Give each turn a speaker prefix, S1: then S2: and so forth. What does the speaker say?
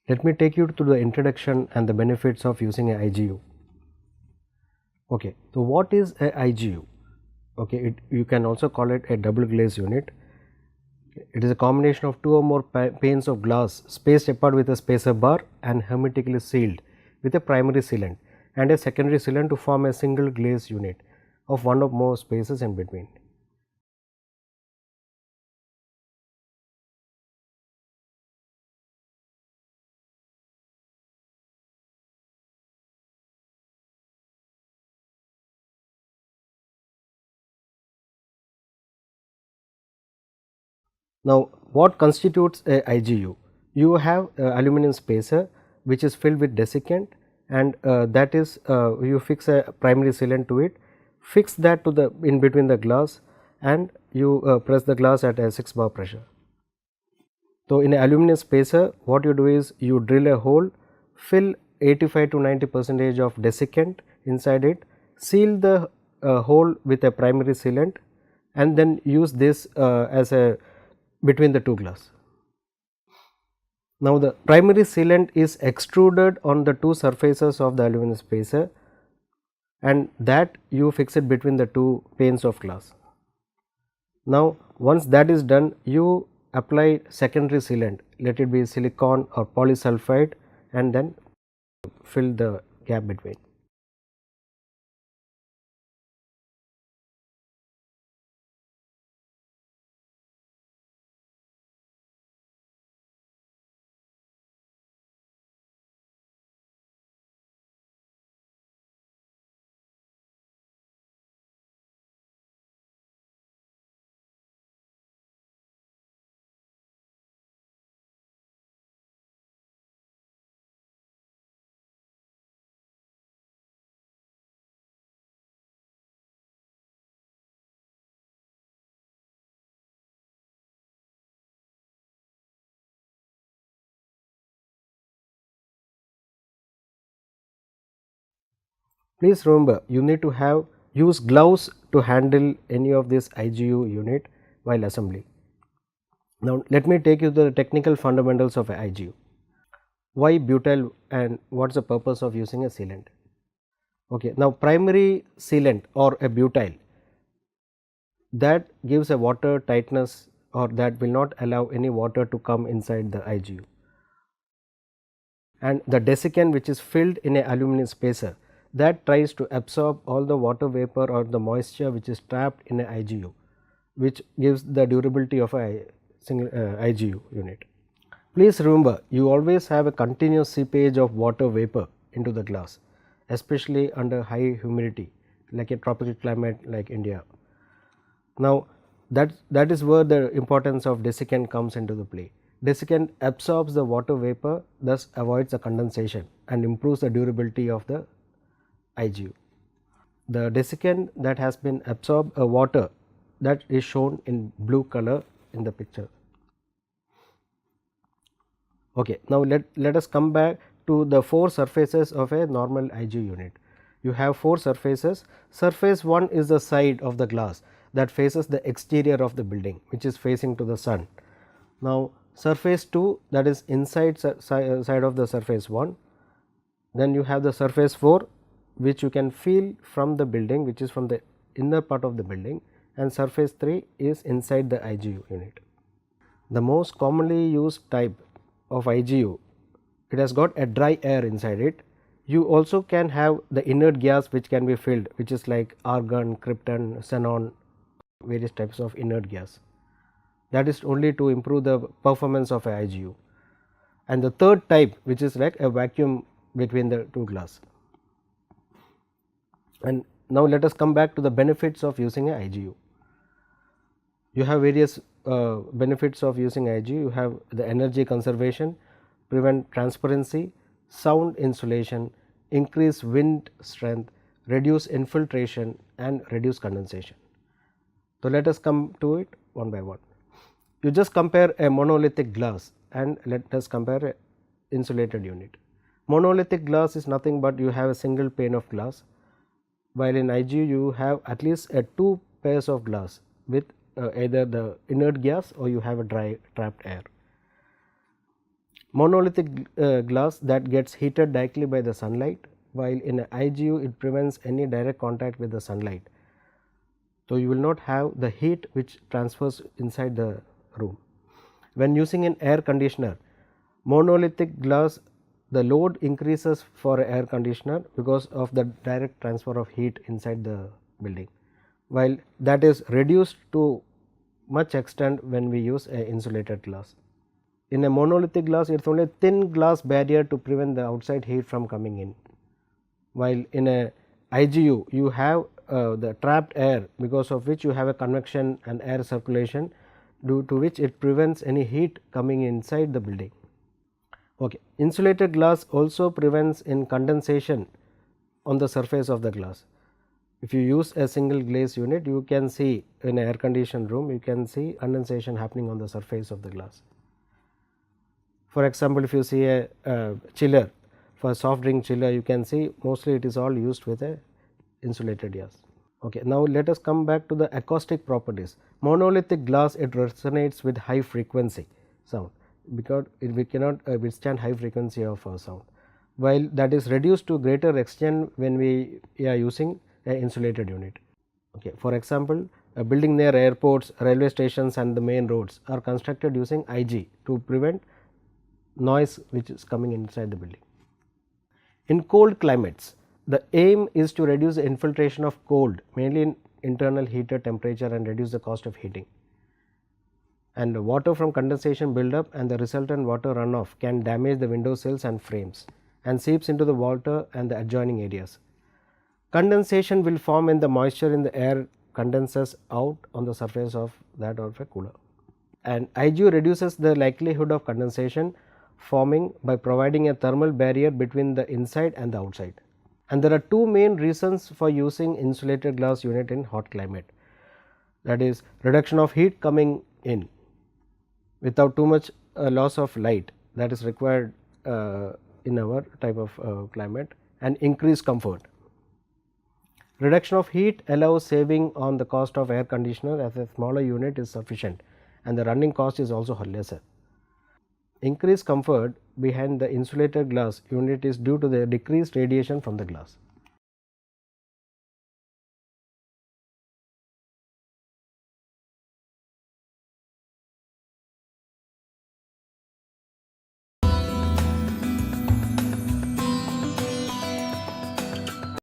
S1: Let me take you to the introduction and the benefits of using a IGU. Okay, so what is a IGU? Okay, you can also call it a double glaze unit. It is a combination of two or more panes of glass spaced apart with a spacer bar and hermetically sealed with a primary sealant and a secondary sealant to form a single glaze unit of one or more spaces in between. Now, what constitutes a IGU? You have aluminum spacer which is filled with desiccant, and that is you fix a primary sealant to it, fix that to the in between the glass, and you press the glass at a 6 bar pressure. So, in an aluminum spacer what you do is you drill a hole, fill 85 to 90 percentage of desiccant inside it, seal the hole with a primary sealant, and then use this as a between the two glass. Now, the primary sealant is extruded on the two surfaces of the aluminum spacer, and that you fix it between the two panes of glass. Now, once that is done, you apply secondary sealant, let it be silicon or polysulfide, and then fill the gap between. Please remember, you need to use gloves to handle any of this IGU unit while assembly. Now, let me take you to the technical fundamentals of a IGU. Why butyl and what is the purpose of using a sealant? Okay, now primary sealant or a butyl, that gives a water tightness, or that will not allow any water to come inside the IGU, and the desiccant which is filled in a aluminum spacer, that tries to absorb all the water vapor or the moisture which is trapped in a IGU, which gives the durability of a single IGU unit. Please remember, you always have a continuous seepage of water vapor into the glass, especially under high humidity like a tropical climate like India. Now, that is where the importance of desiccant comes into the play. Desiccant absorbs the water vapor, thus avoids the condensation and improves the durability of the IGU. The desiccant that has been absorbed water, that is shown in blue color in the picture. Okay, now let us come back to the four surfaces of a normal IGU unit. You have four surfaces. Surface 1 is the side of the glass that faces the exterior of the building, which is facing to the sun. Now, surface 2, that is inside side of the surface 1. Then you have the surface 4, which you can feel from the building, which is from the inner part of the building, and surface 3 is inside the IGU unit. The most commonly used type of IGU, it has got a dry air inside it. You also can have the inert gas which can be filled, which is like argon, krypton, xenon, various types of inert gas. That is only to improve the performance of a IGU. And the third type, which is like a vacuum between the two glass. And now let us come back to the benefits of using a IGU. You have various benefits of using IGU. You have the energy conservation, prevent transparency, sound insulation, increase wind strength, reduce infiltration, and reduce condensation. So, let us come to it one by one. You just compare a monolithic glass and let us compare a insulated unit. Monolithic glass is nothing but you have a single pane of glass, while in IGU you have at least two pairs of glass with either the inert gas or you have a dry trapped air. monolithic glass that gets heated directly by the sunlight, while in a IGU it prevents any direct contact with the sunlight. So, you will not have the heat which transfers inside the room. When using an air conditioner, monolithic glass, the load increases for air conditioner because of the direct transfer of heat inside the building, while that is reduced to much extent when we use a insulated glass. In a monolithic glass, it is only a thin glass barrier to prevent the outside heat from coming in, while in a IGU you have the trapped air, because of which you have a convection and air circulation, due to which it prevents any heat coming inside the building. Okay. Insulated glass also prevents in condensation on the surface of the glass. If you use a single glaze unit, you can see in an air conditioned room, you can see condensation happening on the surface of the glass. For example, if you see a chiller, for soft drink chiller, you can see mostly it is all used with a insulated glass. Okay. Now, let us come back to the acoustic properties. Monolithic glass, it resonates with high frequency sound, because we cannot withstand high frequency of sound, while that is reduced to greater extent when we are using a insulated unit. Okay. For example, a building near airports, railway stations and the main roads are constructed using IG to prevent noise which is coming inside the building. In cold climates, the aim is to reduce the infiltration of cold, mainly in internal heater temperature, and reduce the cost of heating. And water from condensation buildup and the resultant water runoff can damage the window sills and frames and seeps into the water and the adjoining areas. Condensation will form when the moisture in the air condenses out on the surface of that of a cooler. And IGU reduces the likelihood of condensation forming by providing a thermal barrier between the inside and the outside. And there are two main reasons for using insulated glass unit in hot climate, that is reduction of heat coming in without too much loss of light that is required in our type of climate, and increased comfort. Reduction of heat allows saving on the cost of air conditioner, as a smaller unit is sufficient and the running cost is also lesser. Increased comfort behind the insulated glass unit is due to the decreased radiation from the glass.